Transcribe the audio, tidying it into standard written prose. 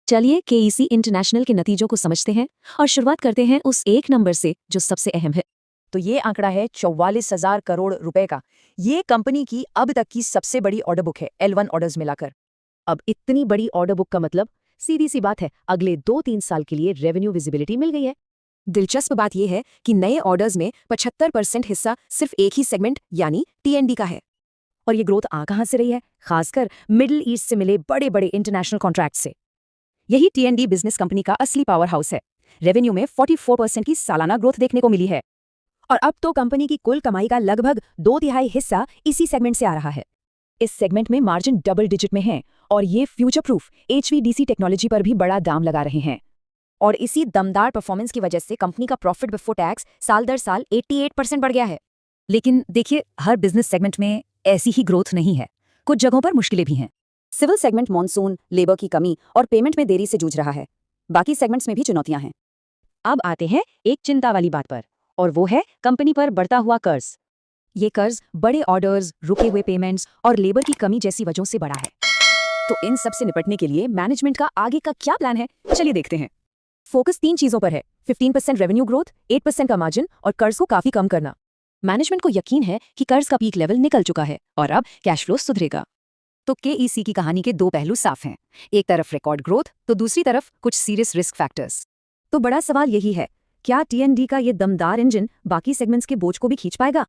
चलिए KEC international के नतीजों को समझते हैं और शुरुआत करते हैं उस एक नंबर से जो सबसे अहम है। तो ये आंकड़ा है 44,000 करोड़ रुपए का। ये कंपनी की अब तक की सबसे बड़ी ऑर्डर बुक है, L1 ऑर्डर्स मिलाकर। अब इतनी बड़ी ऑर्डर बुक का मतलब सीधी सी बात है, अगले 2-3 साल के लिए रेवेन्यू विजिबिलिटी मिल गई है। दिलचस्प बात यह है कि नए ऑर्डर्स में 75% हिस्सा सिर्फ एक ही सेगमेंट यानी टीएनडी का है। और ये ग्रोथ आ कहां से रही है? खासकर मिडिल ईस्ट से मिले बड़े बड़े इंटरनेशनल कॉन्ट्रैक्ट से। यही टीएनडी बिजनेस कंपनी का असली पावर हाउस है। रेवेन्यू में 44% की सालाना ग्रोथ देखने को मिली है। और अब तो कंपनी की कुल कमाई का लगभग 2/3 हिस्सा इसी सेगमेंट से आ रहा है। इस सेगमेंट में मार्जिन डबल डिजिट में है और ये फ्यूचर प्रूफ HVDC टेक्नोलॉजी पर भी बड़ा दाम लगा रहे हैं। और इसी दमदार परफॉर्मेंस की वजह से कंपनी का प्रॉफिट बिफोर टैक्स साल दर साल 88% बढ़ गया है। लेकिन देखिए, हर बिजनेस सेगमेंट में ऐसी ही ग्रोथ नहीं है। कुछ जगहों पर मुश्किलें भी हैं। सिविल सेगमेंट मॉनसून, लेबर की कमी और पेमेंट में देरी से जूझ रहा है। बाकी सेगमेंट्स में भी चुनौतियां हैं। अब आते हैं एक चिंता वाली बात पर, और वो है कंपनी पर बढ़ता हुआ कर्ज। ये कर्ज बड़े ऑर्डर्स, रुके हुए पेमेंट्स और लेबर की कमी जैसी वजहों से बढ़ा है। तो इन सब से निपटने के लिए मैनेजमेंट का आगे का क्या प्लान है, चलिए देखते हैं। फोकस 3 चीजों पर है: 15% रेवेन्यू ग्रोथ, 8% का मार्जिन और कर्ज को काफी कम करना। मैनेजमेंट को यकीन है कि कर्ज का पीक लेवल निकल चुका है और अब कैश फ्लो सुधरेगा। तो केईसी की कहानी के 2 पहलू साफ हैं। एक तरफ रिकॉर्ड ग्रोथ, तो दूसरी तरफ कुछ सीरियस रिस्क फैक्टर्स। तो बड़ा सवाल यही है, क्या टीएनडी का ये दमदार इंजन बाकी सेगमेंट्स के बोझ को भी खींच पाएगा?